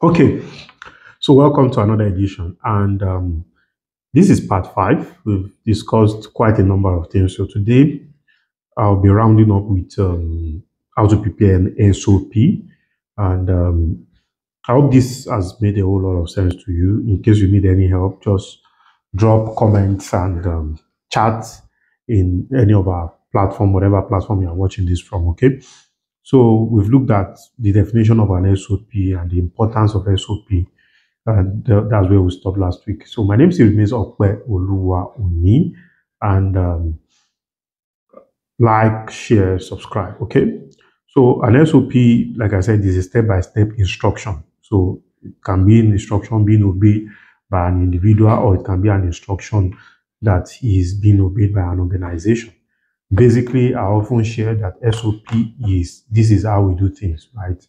Okay, so welcome to another edition, and this is part five. We've discussed quite a number of things. So today I'll be rounding up with how to prepare an SOP, and I hope this has made a whole lot of sense to you. In case you need any help, just drop comments and chat in any of our platform, whatever platform you are watching this from. Okay. So we've looked at the definition of an SOP and the importance of SOP, and that's where we stopped last week. So my name still remains Okwe Oluwa Uni, and like, share, subscribe. Okay. So an SOP, like I said, is a step-by-step instruction. So it can be an instruction being obeyed by an individual, or it can be an instruction that is being obeyed by an organization. Basically, I often share that SOP is this is how we do things, right?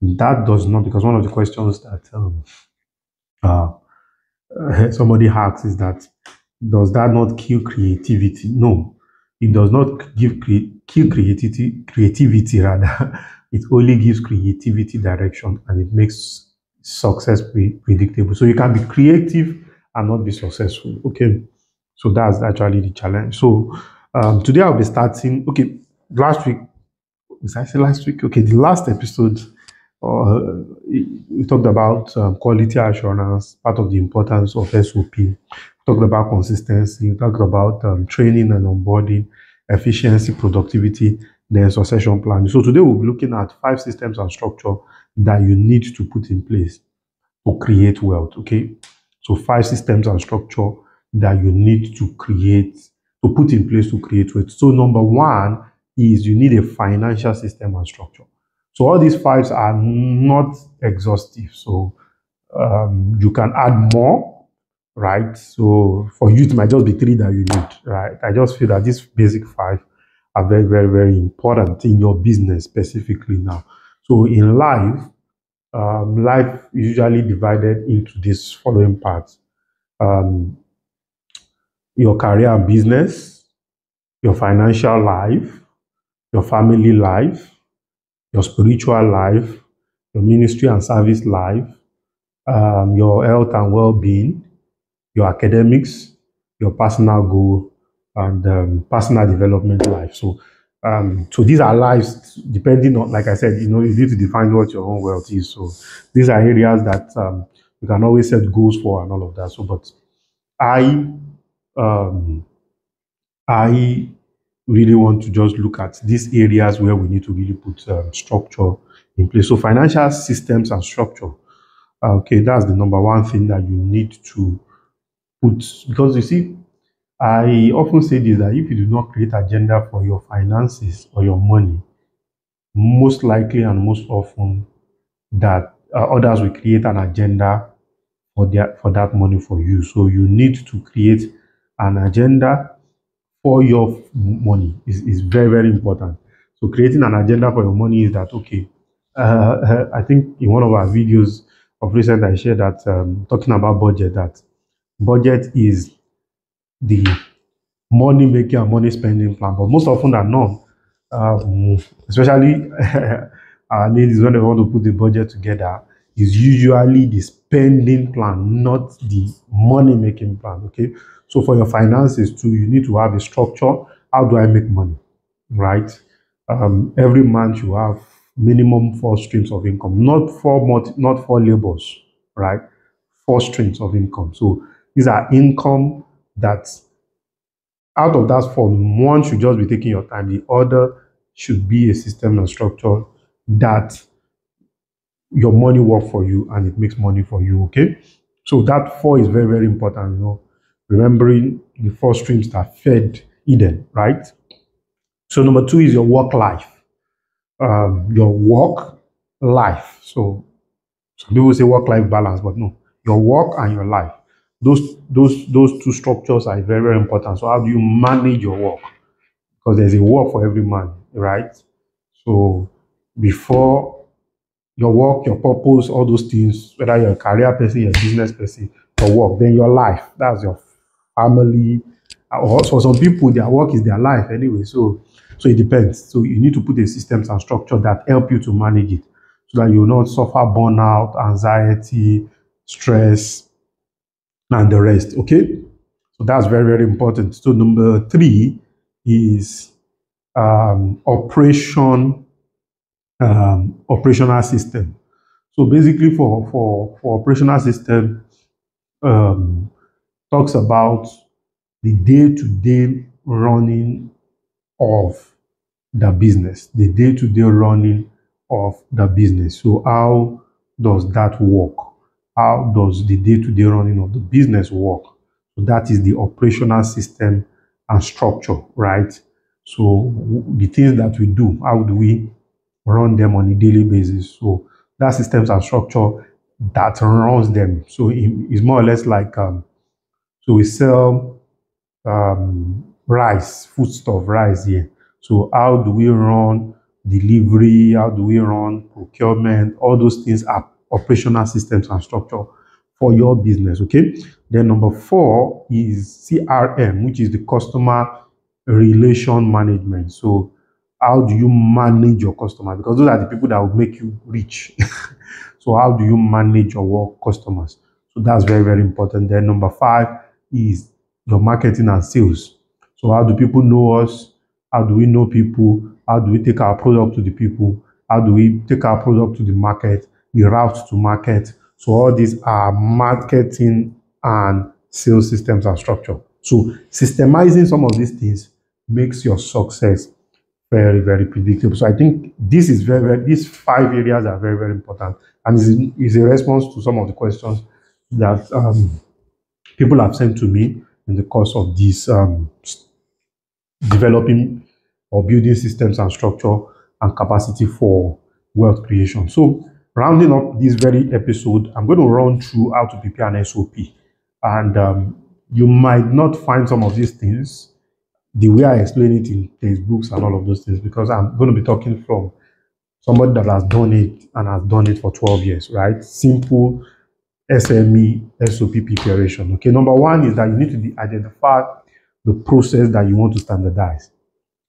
That does not, because one of the questions that somebody asks is that, does that not kill creativity? No, it does not kill creativity rather. It only gives creativity direction, and it makes success predictable. So you can be creative and not be successful. Okay, so that's actually the challenge. So today I'll be starting. Okay, last week, was I say last week? Okay, the last episode we talked about quality assurance, part of the importance of SOP. We talked about consistency. We talked about training and onboarding, efficiency, productivity, then succession planning. So today we'll be looking at 5 systems and structure that you need to put in place to create wealth. Okay, so 5 systems and structure that you need to put in place to create wealth. So number 1 is you need a financial system and structure. So all these 5s are not exhaustive. So you can add more, right? So for you, it might just be 3 that you need, right? I just feel that these basic 5 are very, very, very important in your business specifically now. So in life, life is usually divided into these following parts. Your career and business, your financial life, your family life, your spiritual life, your ministry and service life, your health and well-being, your academics, your personal goal, and personal development life. So these are lives depending on, like I said, you need to define what your own wealth is. So these are areas that you can always set goals for and all of that. So, but I really want to just look at these areas where we need to really put structure in place. So financial systems and structure. Okay, that's the number 1 thing that you need to put, because you see, I often say this, that if you do not create agenda for your finances or your money, most likely and most often that others will create an agenda for that money for you. So you need to create an agenda for your money is very, very important. So creating an agenda for your money is that, okay, I think in one of our videos of recent, I shared that talking about budget, that budget is the money making and money spending plan. But most often than not, especially our ladies, when they want to put the budget together, is usually the spending plan, not the money making plan. Okay, so for your finances too, you need to have a structure. How do I make money, right? Every month you have minimum 4 streams of income, not 4 labors, right? 4 streams of income. So these are income that out of that 4, 1 should just be taking your time. The other should be a system and structure that your money work for you and it makes money for you. Okay, so that 4 is very, very important. Remembering the 4 streams that fed Eden, right? So number 2 is your work life. Your work life. So some people say work-life balance, but no, your work and your life. Those 2 structures are very, very important. So how do you manage your work? Because there's a work for every man, right? So before your work, your purpose, all those things, whether you're a career person, you're a business person, your work, then your life, that's your family. Or for some people, their work is their life anyway. So it depends. So you need to put a systems and structure that help you to manage it. so that you will not suffer burnout, anxiety, stress, and the rest. Okay, so that's very, very important. So number 3 is operational system. So basically, for operational system, um, talks about the day-to-day running of the business, the day-to-day running of the business. So how does that work? How does the day-to-day running of the business work? So that is the operational system and structure, right? So the things that we do, how do we run them on a daily basis? So that systems and structure that runs them. So it's more or less like so we sell rice, foodstuff, rice here. So how do we run delivery? How do we run procurement? All those things are operational systems and structure for your business. Okay. Then number 4 is CRM, which is the customer relation management. So how do you manage your customer? Because those are the people that will make you rich. So how do you manage your work customers? So that's very, very important. Then number 5 is your marketing and sales. So how do people know us? How do we know people? How do we take our product to the people? How do we take our product to the market, the route to market? So all these are marketing and sales systems and structure. So systemizing some of these things makes your success very, very predictable. So I think this is these 5 areas are very, very important, and is a response to some of the questions that people have sent to me in the course of this developing or building systems and structure and capacity for wealth creation. So rounding up this very episode, I'm going to run through how to prepare an SOP, and you might not find some of these things the way I explain it in textbooks and all of those things, because I'm going to be talking from somebody that has done it and has done it for 12 years, right? Simple SME SOP preparation. Okay, number 1 is that you need to identify the process that you want to standardize.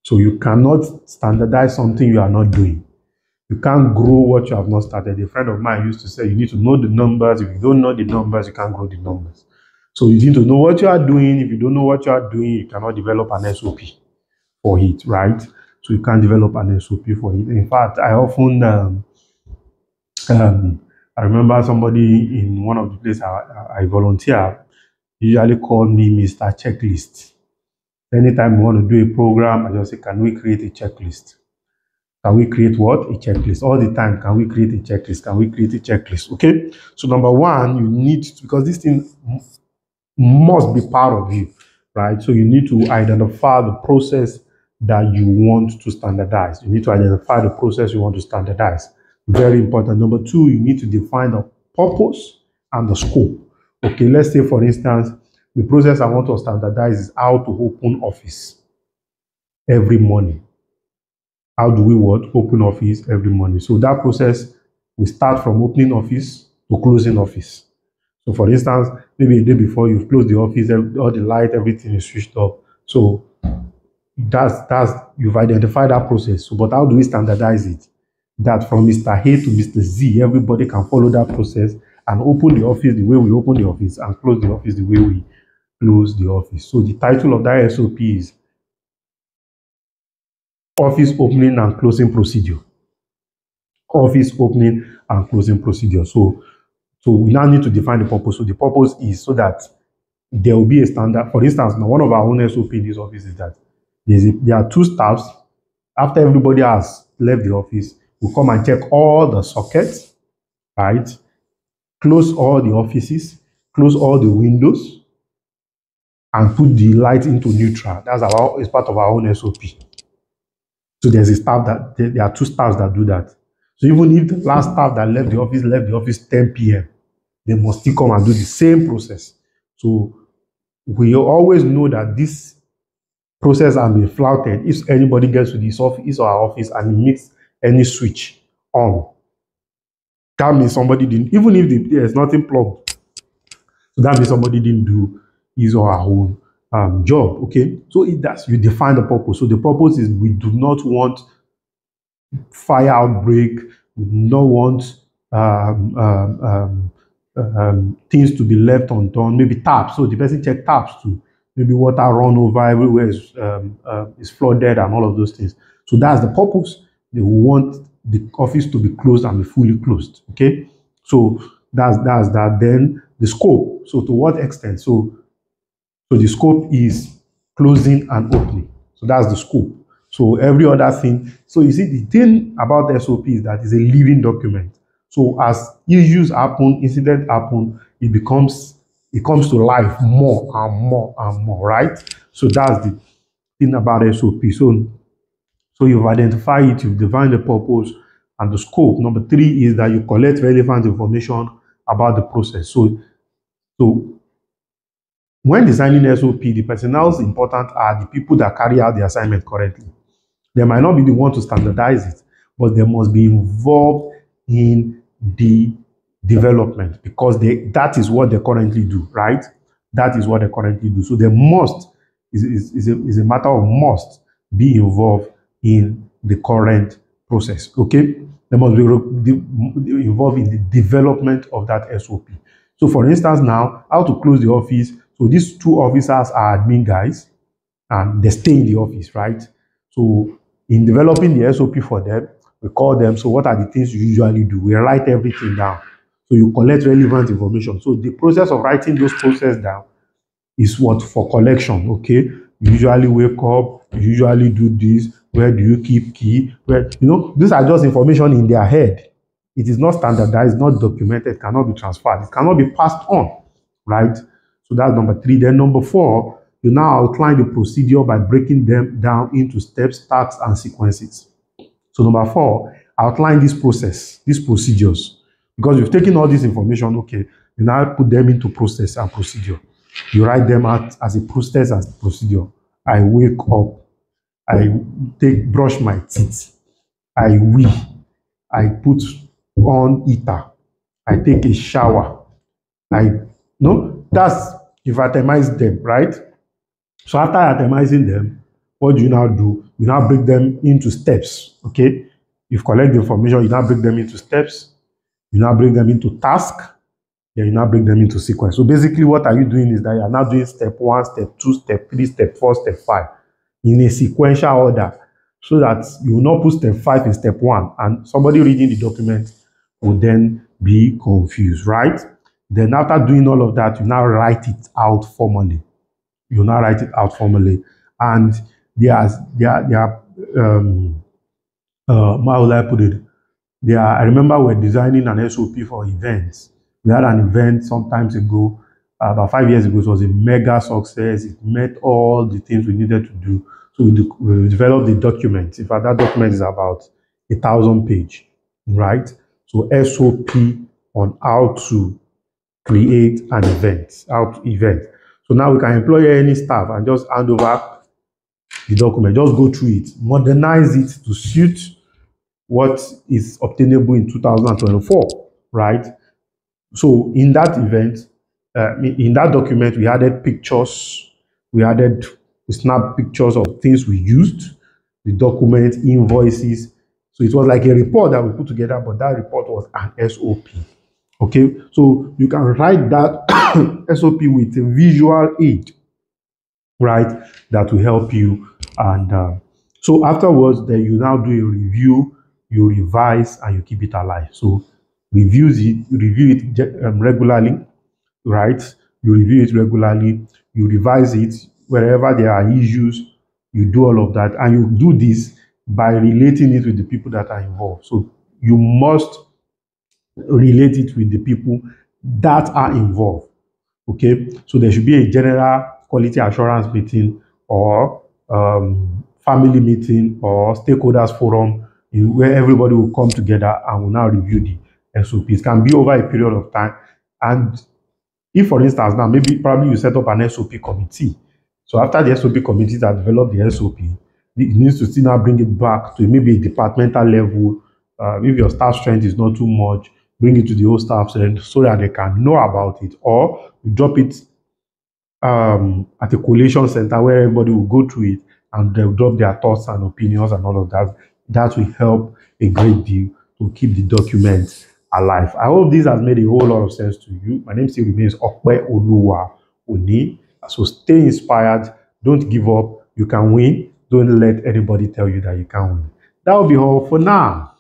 So you cannot standardize something you are not doing. You can't grow what you have not started. A friend of mine used to say, you need to know the numbers. If you don't know the numbers, you can't grow the numbers. So you need to know what you are doing. If you don't know what you are doing, you cannot develop an SOP for it, right? So you can't develop an SOP for it. In fact, I often, I remember somebody in one of the places I volunteer usually called me Mr. Checklist. Anytime we want to do a program, I just say, can we create a checklist? Can we create what? A checklist. All the time, can we create a checklist? Can we create a checklist? Okay? So number 1, you need to, because this thing must be part of you, right? So you need to identify the process that you want to standardize. You need to identify the process you want to standardize. Very important. Number 2, you need to define the purpose and the scope. Okay, let's say, for instance, the process I want to standardize is how to open office every morning. How do we open office every morning? So that process will start from opening office to closing office. So for instance, maybe a day before you've closed the office, all the light, everything is switched off. So that's you've identified that process. So, but how do we standardize it? That from Mr. A to Mr. Z, everybody can follow that process and open the office the way we open the office and close the office the way we close the office. So the title of that SOP is Office Opening and Closing Procedure. Office Opening and Closing Procedure. So we now need to define the purpose. So the purpose is so that there will be a standard. For instance, now one of our own SOP in this office is that there are 2 staffs. After everybody has left the office, we come and check all the sockets, right? Close all the offices, close all the windows, and put the light into neutral. It's part of our own SOP. So there's a staff there are 2 staffs that do that. So even if the last staff that left the office 10 p.m., they must still come and do the same process. So we always know that this process has been flouted if anybody gets to his office or our office and makes any switch on. That means somebody didn't, even if there's nothing plugged. So that means somebody didn't do his or her own job. Okay, so you define the purpose. So the purpose is we do not want fire outbreak. We do not want things to be left undone. Maybe taps. So the person check taps too. Maybe water run over everywhere is flooded and all of those things. So that's the purpose. They want the office to be closed and be fully closed. Okay. So that's that. Then the scope. So to what extent? So the scope is closing and opening. So that's the scope. So every other thing. So you see, the thing about the SOP is that it's a living document. So as issues happen, incidents happen, it comes to life more and more and more, right? So that's the thing about SOP. So you've identified it, you've defined the purpose and the scope. Number 3 is that you collect relevant information about the process. So when designing SOP, the personnel important are the people that carry out the assignment correctly. They might not be the one to standardize it, but they must be involved in the development because that is what they currently do, right? That is what they currently do. So they must, is a matter of must be involved in the current process, okay? They must be involved in the development of that SOP. So for instance now, how to close the office. So these 2 officers are admin guys and they stay in the office, right? So in developing the SOP for them, we call them, so what are the things you usually do? We write everything down. So you collect relevant information. So the process of writing those processes down is what for collection, okay? You usually wake up, you usually do this, where do you keep key? Where, these are just information in their head. It is not standardized, not documented, cannot be transferred, it cannot be passed on, right? So that's number 3. Then number 4, you now outline the procedure by breaking them down into steps, tasks, and sequences. So number 4, outline this process, these procedures. Because you've taken all this information, okay, you now put them into process and procedure. You write them out as a process and procedure. I wake up, I brush my teeth, I wee, I put on heater, I take a shower, that's you've itemized them, right? So after itemizing them, what do? You now break them into steps, okay? You've collected the information, you now break them into steps, you now break them into tasks, then you now break them into sequence. So basically what are you doing is that you are now doing step 1, step 2, step 3, step 4, step 5 in a sequential order so that you will not put step 5 in step 1 and somebody reading the document will then be confused, right? Then after doing all of that, you now write it out formally. You now write it out formally. And how will I put it? I remember we're designing an SOP for events. We had an event some time ago, about 5 years ago. It was a mega success. It met all the things we needed to do. So we developed the document. In fact, that document is about 1,000 pages, right? So SOP on how to create an event, So now we can employ any staff and just hand over the document, just go through it, modernize it to suit what is obtainable in 2024, right? So in that event, in that document, we added pictures, we snapped pictures of things we used, the document, invoices. So it was like a report that we put together, but that report was an SOP. Okay, so you can write that SOP with a visual aid, right? That will help you. And so afterwards, then you now do a review, you revise, and you keep it alive. So review it regularly, right? You review it regularly, you revise it wherever there are issues. You do all of that, and you do this by relating it with the people that are involved. So you must relate it with the people that are involved. Okay, so there should be a general quality assurance meeting or family meeting or stakeholders forum where everybody will come together and will now review the SOP. It can be over a period of time. And if, for instance, now probably you set up an SOP committee. So after the SOP committee that developed the SOP, it needs to still now bring it back to maybe a departmental level. If your staff strength is not too much, bring it to the whole staff so that they can know about it, or you drop it at a collation center where everybody will go through it and they'll drop their thoughts and opinions and all of that. That will help a great deal to keep the document alive. I hope this has made a whole lot of sense to you. My name still remains Okpe Oluwa Oni. So stay inspired. Don't give up. You can win. Don't let anybody tell you that you can't win. That will be all for now.